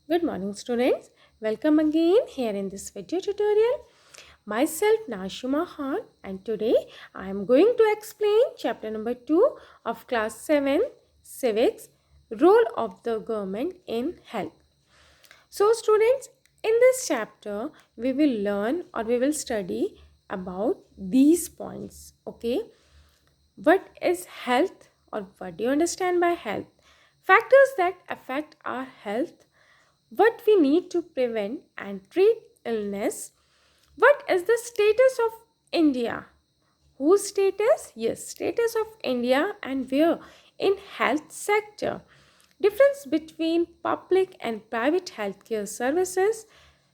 Good morning, students. Welcome again here in this video tutorial. Myself Nashima Khan, and today I am going to explain chapter number 2 of class 7 Civics, Role of the Government in Health. So students, in this chapter we will learn or we will study about these points. Okay, what is health, or what do you understand by health? Factors that affect our health, what we need to prevent and treat illness, what is the status of India, whose status, yes, status of India, and where in health sector, difference between public and private healthcare services,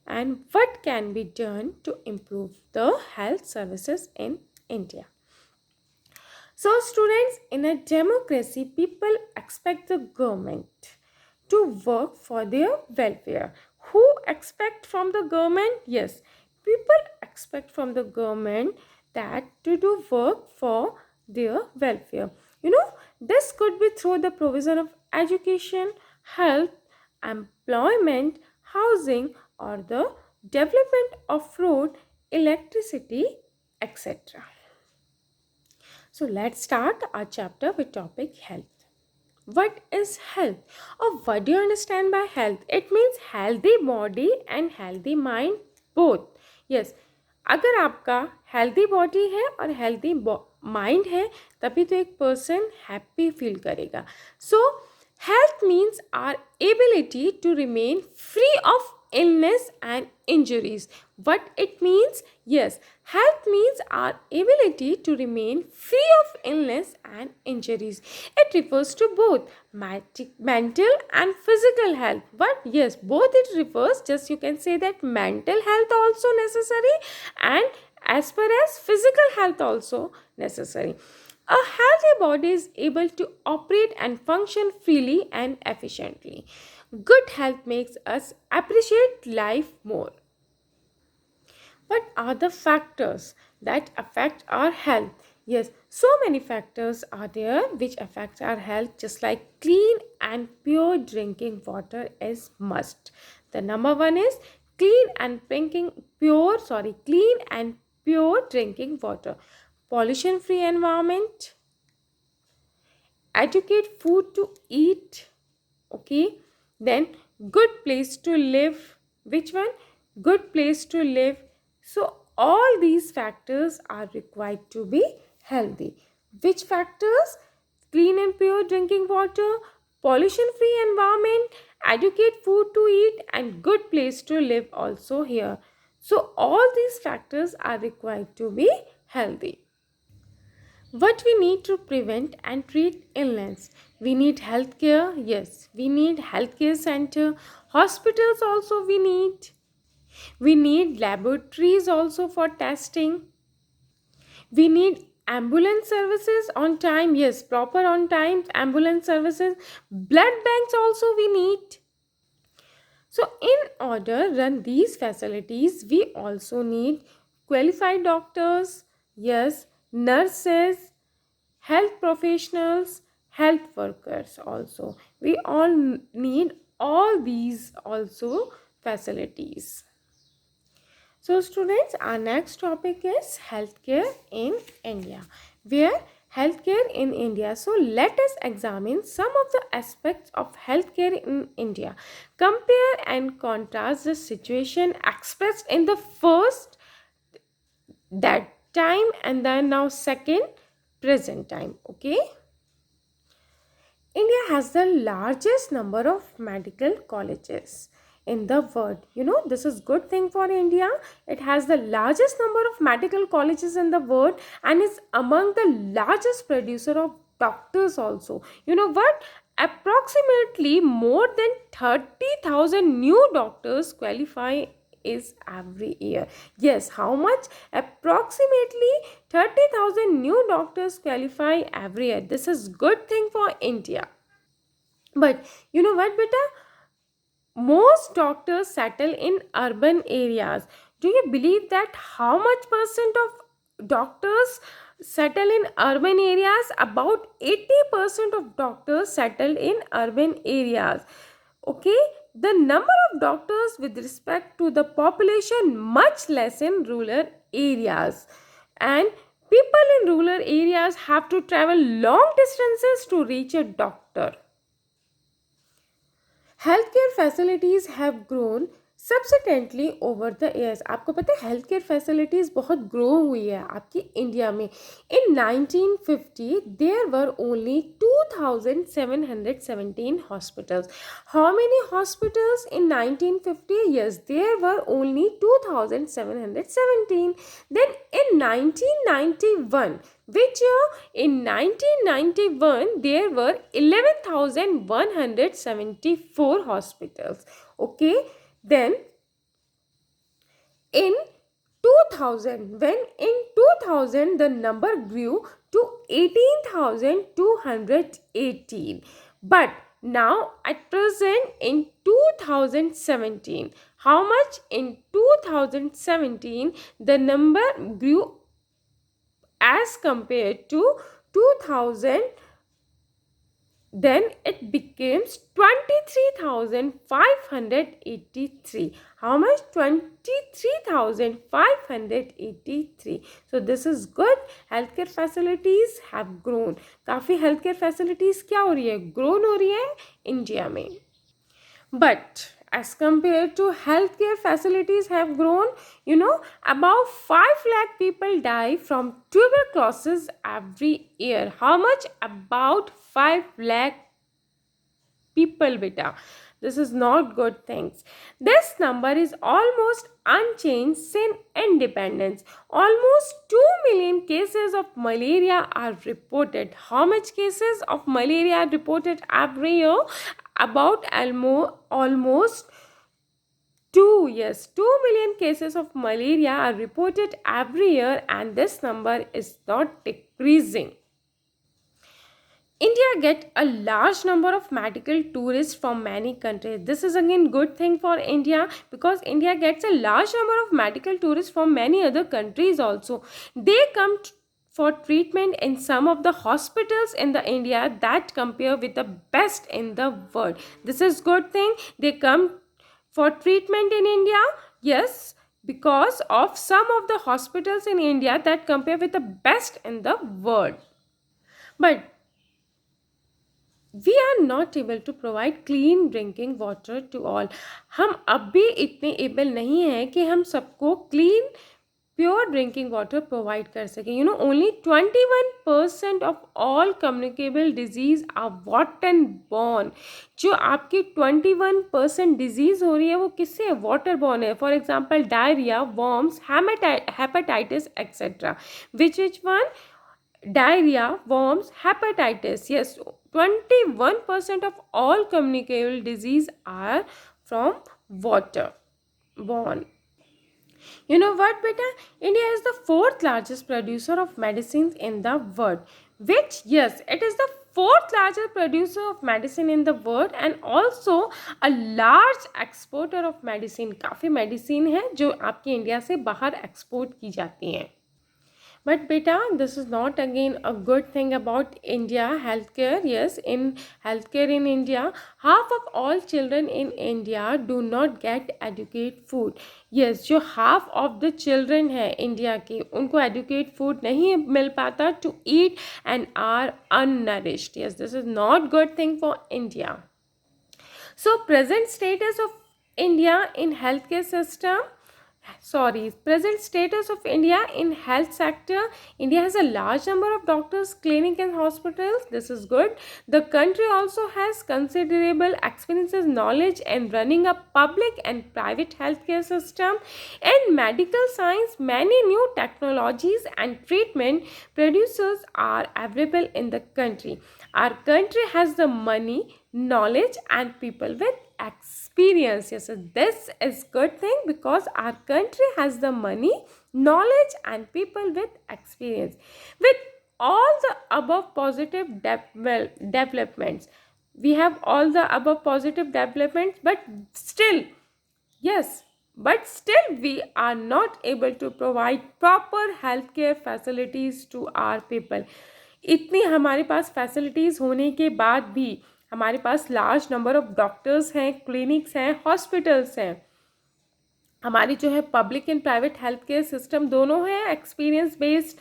and what can be done to improve the health services in India. So, students, in a democracy, people expect the government to work for their welfare. Who expect from the government? Yes, people expect from the government that to do work for their welfare. This could be through the provision of education, health, employment, housing, or the development of road, electricity, etc. So let's start our chapter with topic health. What is health, or what do you understand by health? It means healthy body and healthy mind both. Yes, अगर आपका healthy body है और healthy mind है तभी तो एक person happy feel करेगा. So health means our ability to remain free of illness and injuries. What it means? Yes, health means our ability to remain free of illness and injuries. It refers to both mental and physical health. But yes, both it refers, just you can say that mental health also necessary, and as far as physical health also necessary. A healthy body is able to operate and function freely and efficiently. Good health makes us appreciate life more. What are the factors that affect our health? Yes, so many factors are there which affect our health, just like clean and pure drinking water is must. The number one is clean and pure drinking water. Pollution free environment, adequate food to eat, okay, then good place to live. Which one? Good place to live. So all these factors are required to be healthy. Which factors? Clean and pure drinking water, pollution free environment, adequate food to eat, and good place to live also here. So all these factors are required to be healthy. What we need to prevent and treat illness? We need healthcare. Yes, we need healthcare center. Hospitals also we need. We need laboratories also for testing. We need ambulance services on time. Yes, proper on time ambulance services. Blood banks also we need. So in order run these facilities, we also need qualified doctors, yes, nurses, health professionals, health workers also. We all need all these also facilities. So students, our next topic is healthcare in India. Where healthcare in India. So let us examine some of the aspects of healthcare in India. Compare and contrast the situation expressed in the first that time and then now second present time. Okay. India has the largest number of medical colleges in the world. This is good thing for India. It has the largest number of medical colleges in the world and is among the largest producer of doctors also. You know what? Approximately more than 30,000 new doctors qualify is every year. Yes, how much? Approximately 30,000 new doctors qualify every year. This is good thing for India. But you know what, beta? Most doctors settle in urban areas. Do you believe that how much percent of doctors settle in urban areas? About 80% of doctors settle in urban areas. Okay, the number of doctors with respect to the population much less in rural areas, and people in rural areas have to travel long distances to reach a doctor. Healthcare facilities have grown subsequently over the years. आपको पता है health care facilities बहुत grow हुई है आपकी India में. In 1950 there were only 2717 hospitals. How many hospitals in 1950? Yes, there were only 2717. Then in 1991, which year? In 1991 there were 11,174 hospitals. Okay, then in 2000, when in 2000 the number grew to 18,218, but now at present in 2017, how much? In 2017 the number grew as compared to 2000, then it becomes 23,583. How much? 23,583. So this is good. Healthcare facilities have grown. काफ़ी healthcare facilities क्या हो रही है? Grown हो रही है India में. But as compared to healthcare facilities have grown, about 5 lakh people die from tuberculosis every year. How much? About 5 lakh people, beta. This is not good things. This number is almost unchanged since independence. Almost 2 million cases of malaria are reported. How much cases of malaria are reported every year? About almost 2 million cases of malaria are reported every year, and this number is not decreasing. India get a large number of medical tourists from many countries. This is again good thing for India, because India gets a large number of medical tourists from many other countries also. They come for treatment in some of the hospitals in the India that compare with the best in the world. This is good thing. They come for treatment in India. Yes, because of some of the hospitals in India that compare with the best in the world. But we are not able to provide clean drinking water to all. हम अब भी इतने able नहीं हैं कि हम सबको clean pure drinking water provide कर सकें. Only 21% of all communicable disease are water borne. जो आपकी 21% disease हो रही है वो किससे है? Water borne है. For example, diarrhea, worms, hepatitis, etc. Which one? Diarrhea, worms, hepatitis. Yes, 21% of all communicable disease are from water borne. You know what, beta? India is the 4th largest producer of medicines in the world. Which, yes, it is the 4th largest producer of medicine in the world, and also a large exporter of medicine. काफ़ी medicine है जो आपकी India से बाहर export की जाती हैं. But beta, this is not again a good thing about India healthcare. Yes, in healthcare in India, half of all children in India do not get adequate food. Yes, जो half of the children है India के, उनको adequate food नहीं मिल पाता to eat and are unnourished. Yes, this is not good thing for India. So present status of India in healthcare system. Present status of India in health sector. India has a large number of doctors, clinics and hospitals. This is good. The country also has considerable experiences, knowledge in running a public and private healthcare system. In medical science, many new technologies and treatment producers are available in the country. Our country has the money, knowledge and people with experience. Yes, so this is good thing because our country has the money, knowledge and people with experience. With all the above positive developments, we have all the above positive developments, but still we are not able to provide proper healthcare facilities to our people. इतनी हमारे पास facilities होने के बाद भी हमारे पास large number of doctors हैं, clinics हैं, hospitals हैं. हमारी जो है public and private health care system दोनों है एक्सपीरियंस बेस्ड.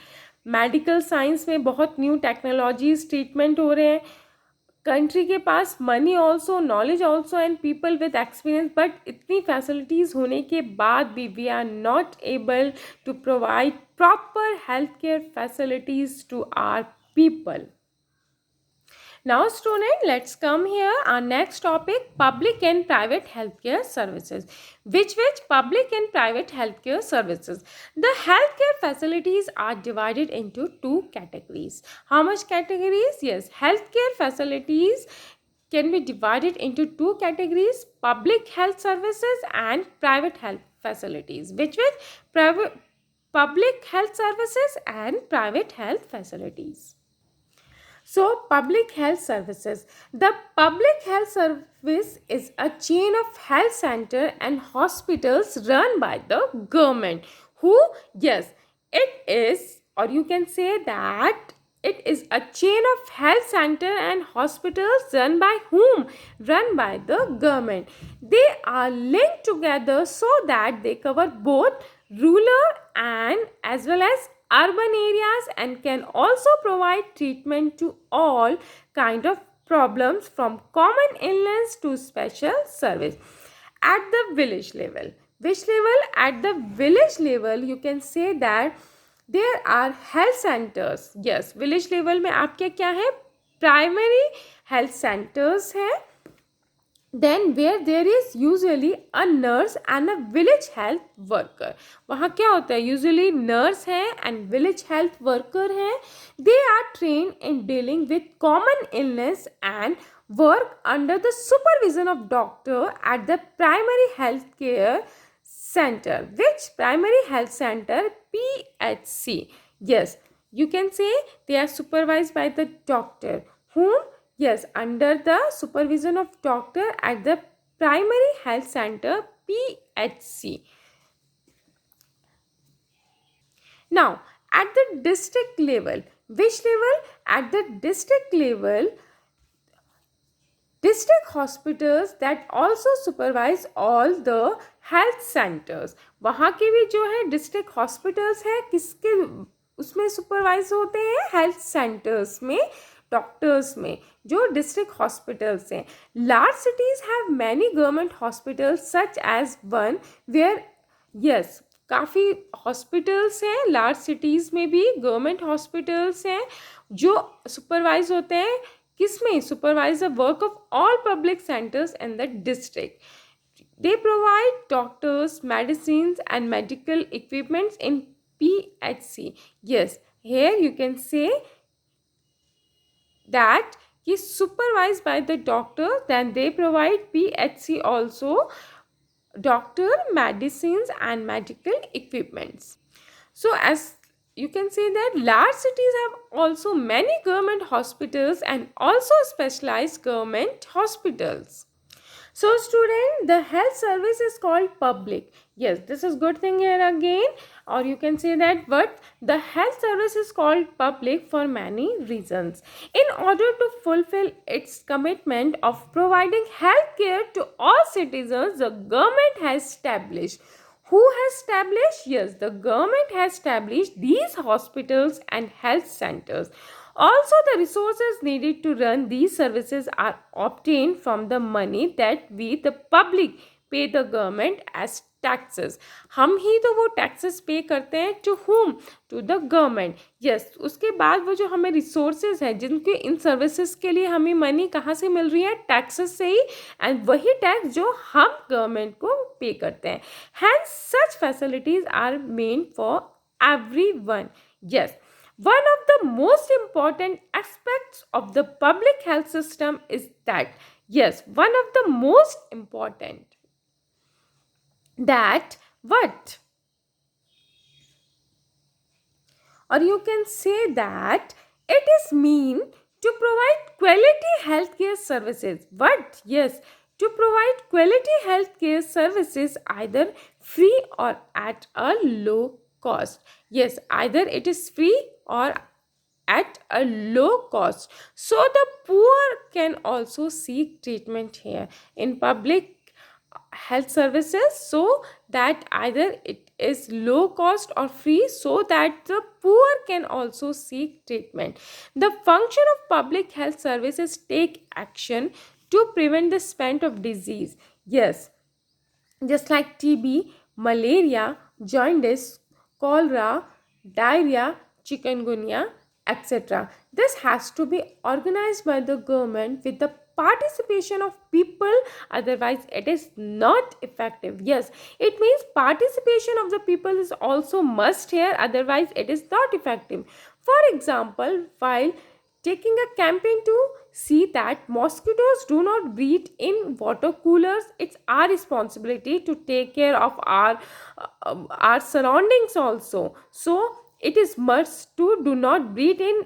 मेडिकल साइंस में बहुत न्यू टेक्नोलॉजीज ट्रीटमेंट हो रहे हैं. कंट्री के पास money also, knowledge also and people with experience, but इतनी फैसिलिटीज़ होने के बाद भी we are not able to provide proper health care facilities to our people. Now student, let's come here our next topic, public and private healthcare services. Which public and private healthcare services? The healthcare facilities are divided into two categories. How much categories? Yes, healthcare facilities can be divided into two categories, public health services and private health facilities. Which private public health services and private health facilities. So, public health services. The public health service is a chain of health center and hospitals run by the government. Who? Yes, it is, or you can say that it is a chain of health center and hospitals run by whom? Run by the government. They are linked together so that they cover both rural and as well as urban areas and can also provide treatment to all kind of problems from common illness to special service. At the village level, which level? At the village level you can say that there are health centers. Yes, village level में आपके क्या है? Primary health centers है. Then where there is usually a nurse and a village health worker. वहाँ क्या होता है? Usually nurse है and village health worker है. They are trained in dealing with common illness and work under the supervision of doctor at the primary health care center. Which primary health center? PHC. Yes, you can say they are supervised by the doctor. Whom? Yes, under the supervision of doctor at the primary health center PHC. Now, at the district level, which level? At the district level, district hospitals that also supervise all the health centers. वहाँ के भी जो है district hospitals है किसके उसमें supervise होते हैं? Health centers में, डॉक्टर्स में, जो डिस्ट्रिक्ट हॉस्पिटल्स हैं. Large cities have many government hospitals such as one where. Yes, काफ़ी हॉस्पिटल्स हैं लार्ज सिटीज़ में भी, गवर्नमेंट हॉस्पिटल्स हैं जो सुपरवाइज होते हैं किस में? Supervise the work of all public centres in the district. They provide doctors, medicines and medical equipments in PHC. Yes, here you can say that is supervised by the doctor, then they provide PHC also doctor, medicines and medical equipments. So as you can say that large cities have also many government hospitals and also specialized government hospitals. So student, the health service is called public. Yes, this is good thing here again, or you can say that, but the health service is called public for many reasons. In order to fulfill its commitment of providing health care to all citizens, the government has established. Who has established? Yes, the government has established these hospitals and health centers. Also, the resources needed to run these services are obtained from the money that we, the public, pay the government as taxes. हम ही तो वो taxes pay करते हैं to whom? To the government. Yes, उसके बाद वो जो हमें resources हैं जिनके इन services के लिए हमें money कहाँ से मिल रही है? Taxes से ही, and वही tax जो हम government को pay करते हैं. Hence, such facilities are meant for everyone. Yes. One of the most important aspects of the public health system is that, yes, one of the most important, that what? Or you can say that it is mean to provide quality healthcare services. What? Yes, to provide quality healthcare services either free or at a low cost. Yes, either it is free or at a low cost, so the poor can also seek treatment here in public health services, so that either it is low cost or free, so that the poor can also seek treatment. The function of public health services take action to prevent the spread of disease. Yes, just like TB, malaria, jaundice, cholera, diarrhea, chikungunya, etc. This has to be organized by the government with the participation of people, otherwise it is not effective. Yes, it means participation of the people is also must here, otherwise it is not effective. For example, while taking a campaign to see that mosquitoes do not breed in water coolers, it's our responsibility to take care of our surroundings also. So it is must to do not breed in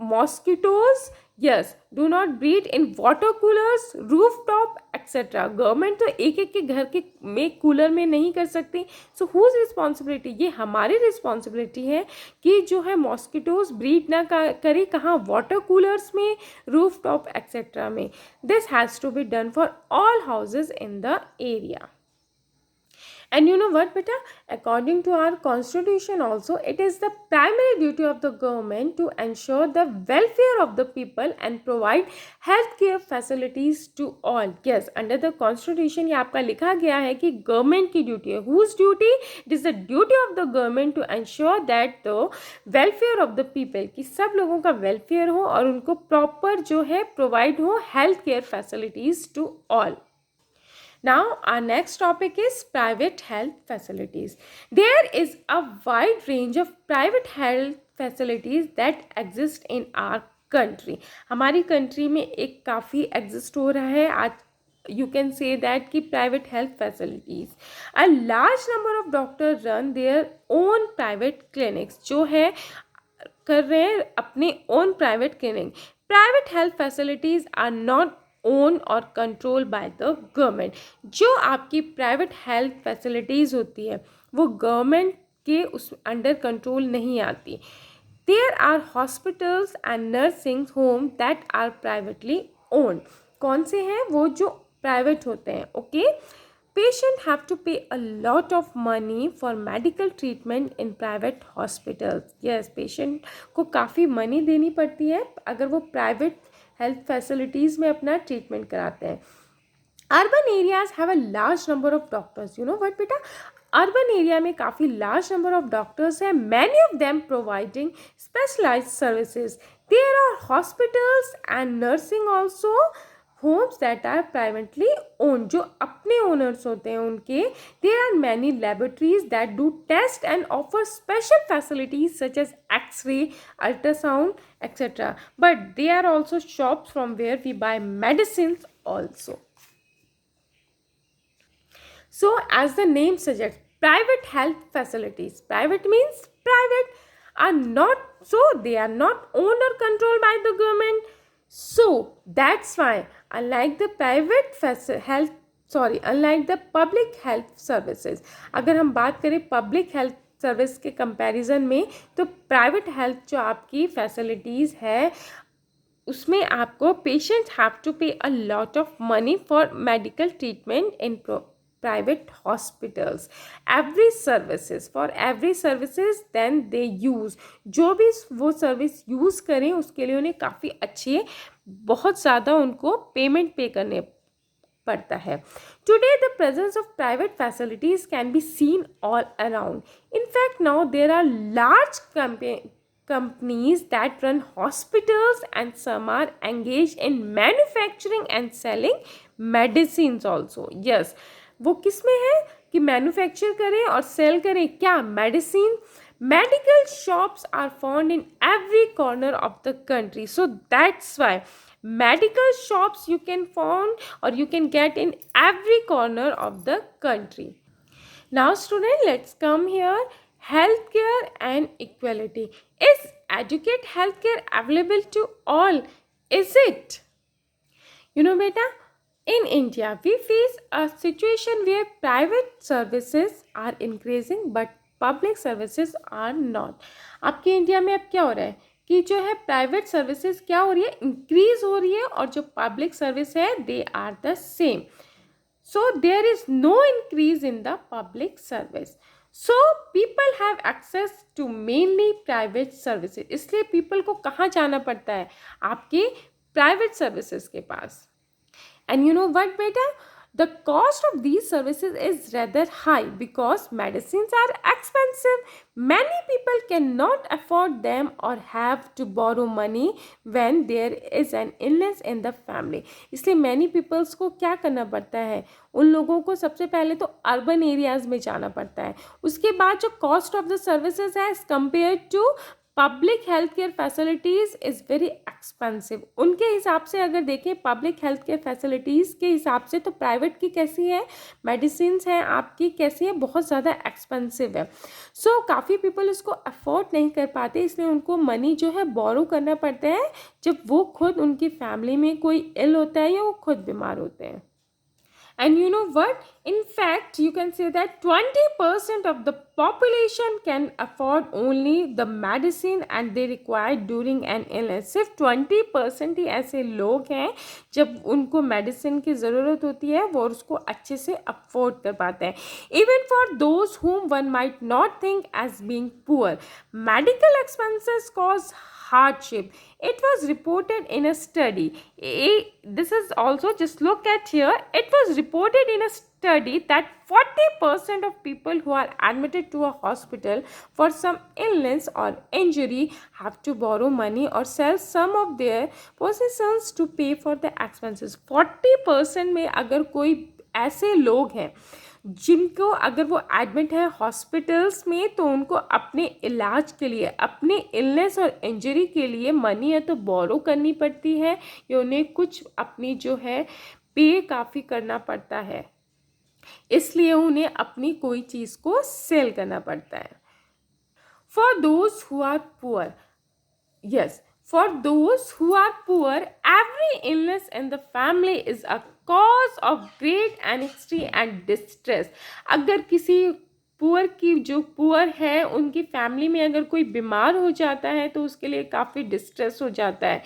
mosquitoes, yes, do not breed in water coolers, rooftop, etc. Government तो एक एक के घर के में cooler में नहीं कर सकती. सो हुज रिस्पॉन्सिबिलिटी, ये हमारी रिस्पॉन्सिबिलिटी है कि जो है मॉस्किटोज ब्रीड ना करे कहाँ, वाटर कूलर्स में, रूफटॉप एक्सेट्रा में. This has to be done for all houses in the area. And you know what, beta? According to our constitution also, it is the primary duty of the government to ensure the welfare of the people and provide healthcare facilities to all. Yes, under the constitution ये आपका लिखा गया है कि government की duty है. Whose duty? It is the duty of the government to ensure that the welfare of the people, कि सब लोगों का welfare हो और उनको proper जो है provide हो healthcare facilities to all. Now our next topic is private health facilities. There is a wide range of private health facilities that exist in our country. हमारी country में एक काफ़ी exist हो रहा है आज. You can say that कि private health facilities. A large number of doctors run their own private clinics. जो है कर रहे हैं अपने own private clinic. Private health facilities are not own और कंट्रोल बाय द गवर्नमेंट. जो आपकी प्राइवेट हेल्थ फैसिलिटीज़ होती है वो गवर्नमेंट के उस अंडर कंट्रोल नहीं आती. There are hospitals and nursing home that are privately owned. कौन से हैं वो जो प्राइवेट होते हैं? Okay, patient have to pay a lot of money for medical treatment in private hospitals. Yes, patient को काफ़ी मनी देनी पड़ती है अगर वो प्राइवेट हेल्थ फैसिलिटीज़ में अपना ट्रीटमेंट कराते हैं. Urban areas have a large number of doctors. You know what बेटा, अर्बन एरिया में काफ़ी लार्ज नंबर ऑफ डॉक्टर्स हैं. Many of them providing specialised services. There are hospitals and nursing also homes that are privately own, जो अपने owners होते हैं उनके. There are many laboratories that do test and offer special facilities such as X ray, ultrasound, etc. But they are also shops from where we buy medicines also. So as the name suggests, private health facilities. Private means private are not, so they are not owned or controlled by the government. So that's why unlike the unlike the public health services, अगर हम बात करें public health service के comparison में, तो private health जो आपकी facilities है उसमें आपको patient have to pay a lot of money for medical treatment in private hospitals. Every services, for every services then they use, जो भी वो सर्विस यूज़ करें उसके लिए उन्हें काफ़ी अच्छे, बहुत ज़्यादा उनको पेमेंट पे करने पड़ता है. Today the presence of private facilities can be seen all around. In fact, now there are large companies that run hospitals and some are engaged in manufacturing and selling medicines also. Yes, वो किस में है कि manufacture करें और cell करें क्या? Medicine. Medical shops are found in every corner of the country. So that's why medical shops you can find or you can get in every corner of the country. Now student, let's come here. Healthcare and equality. Is adequate healthcare available to all? Is it? You know beta, in India we face a situation where private services are increasing but public services are not. आपके India में अब क्या हो रहा है कि जो है प्राइवेट सर्विसेज क्या हो रही है, इंक्रीज हो रही है, और जो पब्लिक सर्विस है they are the same. So there is no increase in the public service. So people have access to mainly private services. इसलिए people को कहाँ जाना पड़ता है, आपके private services के पास. And you know what, beta? The cost of these services is rather high because medicines are expensive. Many people cannot afford them or have to borrow money when there is an illness in the family. इसलिए many peoples को क्या करना पड़ता है, उन लोगों को सबसे पहले तो अर्बन एरियाज में जाना पड़ता है. उसके बाद जो कॉस्ट ऑफ द सर्विसेज है as compare to public health care facilities is very expensive. उनके हिसाब से अगर देखें पब्लिक हेल्थ केयर फैसिलिटीज़ के हिसाब से तो प्राइवेट की कैसी है, मेडिसिन है आपकी कैसी है, बहुत ज़्यादा एक्सपेंसिव है. सो काफ़ी पीपल इसको अफोर्ड नहीं कर पाते, इसलिए उनको मनी जो है बोरो करना पड़ता है जब वो खुद उनकी फैमिली में कोई इल होता है या वो खुद बीमार होते हैं. And you know what? In fact, you can say that 20% of the population can afford only the medicine and they require during an illness. सिर्फ 20% ही ऐसे लोग हैं जब उनको मेडिसिन की ज़रूरत होती है वो उसको अच्छे से अफोर्ड कर पाते हैं. Even for those whom one might not think as being poor, medical expenses cause hardship. It was reported in a study. This is also, just look at here, it was reported in a study that 40% of people who are admitted to a hospital for some illness or injury have to borrow money or sell some of their possessions to pay for the expenses. 40% में अगर कोई ऐसे लोग हैं जिनको अगर वो admit है हॉस्पिटल्स में तो उनको अपने इलाज के लिए, अपने इलनेस और इंजरी के लिए मनी या तो बोरो करनी पड़ती है या उन्हें कुछ अपनी जो है पे काफ़ी करना पड़ता है, इसलिए उन्हें अपनी कोई चीज़ को सेल करना पड़ता है. For those who are poor, yes, for those who are poor, every illness in the family is a cause of great anxiety and distress. अगर किसी पुअर की जो पुअर है उनकी फैमिली में अगर कोई बीमार हो जाता है तो उसके लिए काफ़ी डिस्ट्रेस हो जाता है.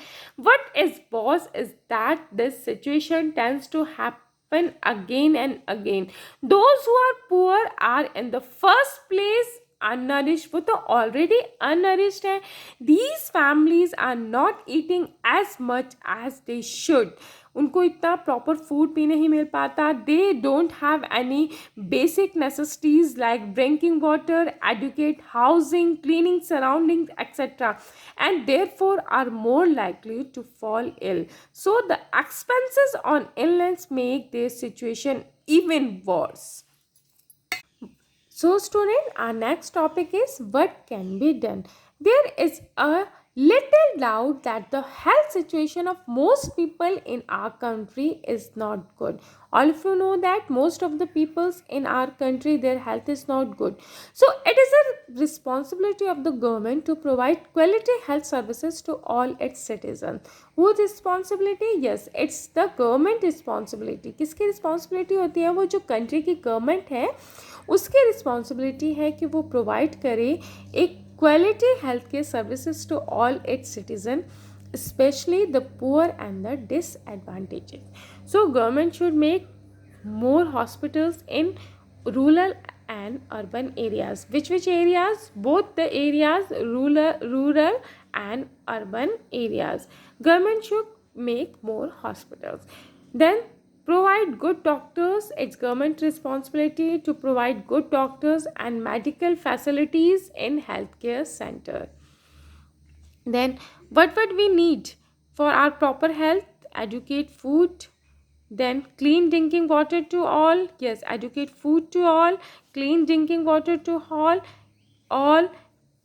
What is boss is that this situation tends to happen again and again. Those who are poor are in the first place unnourished. वो तो already unnourished है. These families are not eating as much as they should. उनको इतना proper food भी नहीं मिल पाता. They don't have any basic necessities like drinking water, adequate housing, cleaning surroundings, etc. and therefore are more likely to fall ill. So the expenses on illness make their situation even worse. So student, our next topic is what can be done. There is a little doubt that the health situation of most people in our country is not good. All of you know that most of the peoples in our country, their health is not good. So it is a responsibility of the government to provide quality health services to all its citizens. Whose responsibility? Yes, it's the government responsibility. किसकी responsibility होती है? वो जो country की government है उसकी responsibility है कि वो प्रोवाइड करे एक quality health care services to all its citizen, especially the poor and the disadvantaged. So government should make more hospitals in rural and urban areas. Which areas? Both the areas, rural and urban areas. Government should make more hospitals. Then provide good doctors. It's government responsibility to provide good doctors and medical facilities in healthcare center. Then what we need for our proper health? Educate food, then clean drinking water to all. Yes, educate food to all, clean drinking water to all,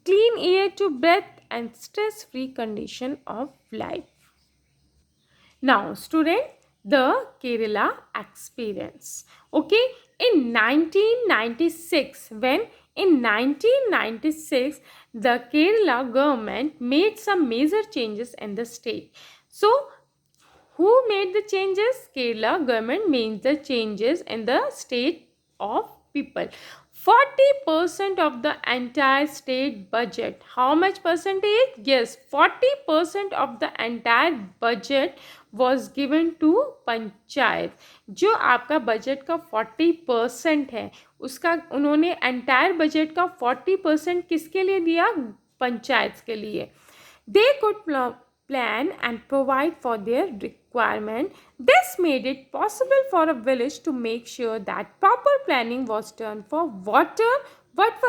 clean air to breathe, and stress-free condition of life. Now student, the Kerala experience. Okay, in 1996, the Kerala government made some major changes in the state. So who made the changes? Kerala government made the changes in the state of people. 40% of the entire state budget. How much percentage? Yes, 40% of the entire budget was given to panchayat. जो आपका budget का 40% है उसका उन्होंने entire budget का 40% किसके लिए दिया? पंचायत के लिए. They could plan and provide for their requirement. This made it possible for a village to make sure that proper planning was done for water. What?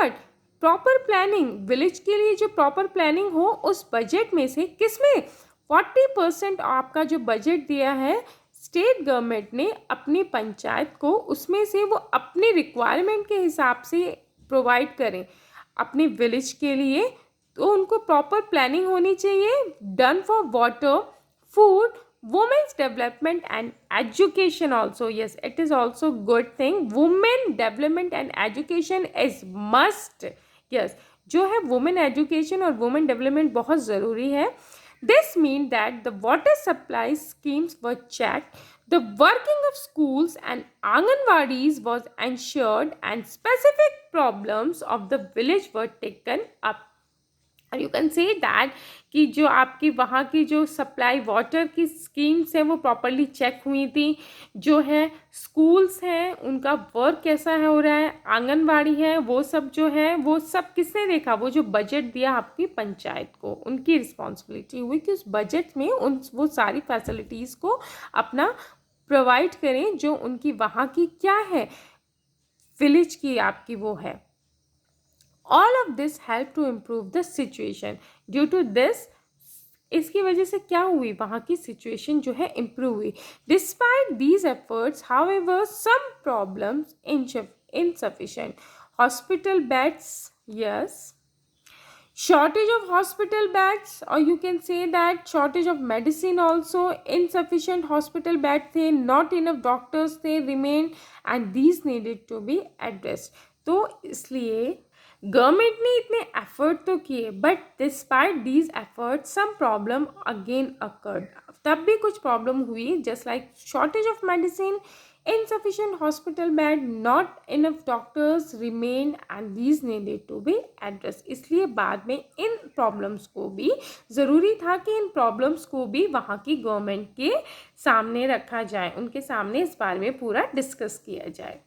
Proper planning. Village के लिए जो proper planning हो उस budget में से किसमें 40% आपका जो बजट दिया है स्टेट गवर्नमेंट ने अपनी पंचायत को, उसमें से वो अपनी रिक्वायरमेंट के हिसाब से प्रोवाइड करें अपने विलेज के लिए. तो उनको प्रॉपर प्लानिंग होनी चाहिए. Done for water, food, women's development and education also. Yes, it is also good thing. Women development and education is must. Yes, जो है वुमेन एजुकेशन और वुमेन डेवलपमेंट बहुत ज़रूरी है. This mean that the water supply schemes were checked, the working of schools and Anganwadis was ensured, and specific problems of the village were taken up. और you can say that कि जो आपकी वहाँ की जो सप्लाई वाटर की schemes हैं वो प्रॉपरली चेक हुई थी. जो है स्कूल्स हैं उनका वर्क कैसा है हो रहा है, आंगनबाड़ी है, वो सब जो है वो सब किसने देखा? वो जो बजट दिया आपकी पंचायत को, उनकी रिस्पॉन्सिबिलिटी हुई कि उस बजट में वो सारी फैसिलिटीज़ को अपना प्रोवाइड करें जो उनकी वहाँ की क्या है विलेज की आपकी वो है. All of this helped to improve the situation. Due to this, इसकी वजह से क्या हुई? वहाँ की सिचुएशन जो है इम्प्रूव हुई. Despite these efforts, however, some problems insufficient. Hospital beds, yes. Shortage of hospital beds, or you can say that shortage of medicine also. Insufficient hospital beds थे, not enough doctors थे remain, and these needed to be addressed. तो इसलिए government ने इतने effort तो किए, but despite these effort some problem again occurred. तब भी कुछ प्रॉब्लम हुई, just like shortage of medicine, insufficient hospital bed, not enough doctors remain, and these needed to be addressed. इसलिए बाद में इन प्रॉब्लम्स को भी ज़रूरी था कि इन प्रॉब्लम्स को भी वहाँ की गवर्नमेंट के सामने रखा जाए, उनके सामने इस बारे में पूरा डिस्कस किया जाए.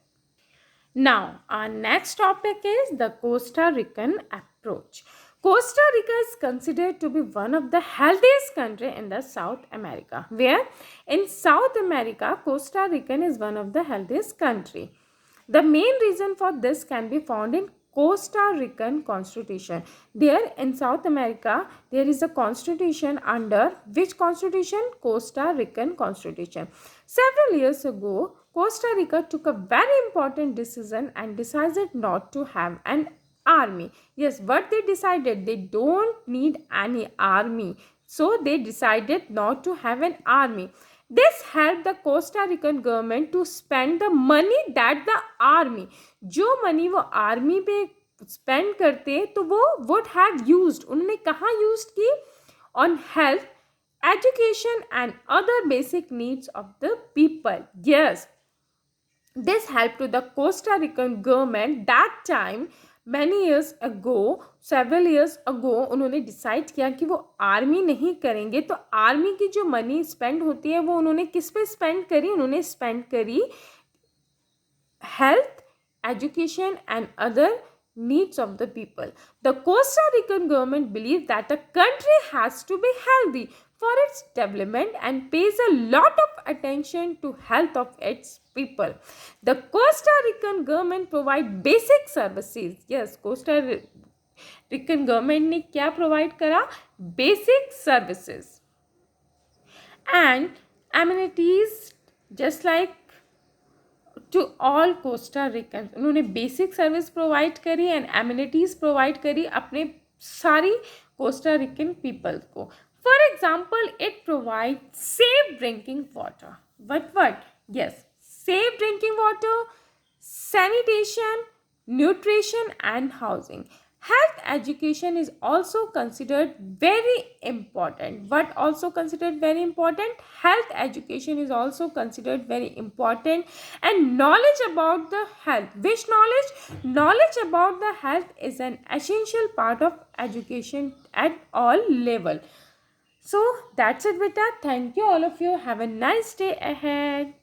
Now, our next topic is the Costa Rican approach. Costa Rica is considered to be one of the healthiest country in the South America. Where? In South America, Costa Rican is one of the healthiest country. The main reason for this can be found in Costa Rican Constitution. There in South America, there is a constitution under which constitution? Costa Rican Constitution. Several years ago, Costa Rica took a very important decision and decided not to have an army. Yes, what they decided? They don't need any army. So they decided not to have an army. This helped the Costa Rican government to spend the money that the army, जो money वो army पे spend करते तो वो would have used, उन्होंने कहाँ used की? On health, education and other basic needs of the people. Yes. This helped to the Costa Rican government that time many years ago, several years ago, उन्होंने decide किया कि वो army नहीं करेंगे. तो आर्मी की जो मनी स्पेंड होती है वो उन्होंने किस पे स्पेंड करी? उन्होंने स्पेंड करी health, education and other needs of the people. The Costa Rican government believes that the country has to be healthy for its development and pays a lot of attention to health of its people. The Costa Rican government provide basic services. Yes, Costa Rican government ने क्या provide करा? Basic services and amenities just like to all Costa Ricans. उन्होंने basic service provide करी and amenities provide करी अपने सारी Costa रिकन people को. For example, it provide safe drinking water. What yes, safe drinking water, sanitation, nutrition and housing. Health education is also considered very important. What also considered very important? Health education is also considered very important. And knowledge about the health. Which knowledge? Knowledge about the health is an essential part of education at all level. So that's it, beta. Thank you all of you. Have a nice day ahead.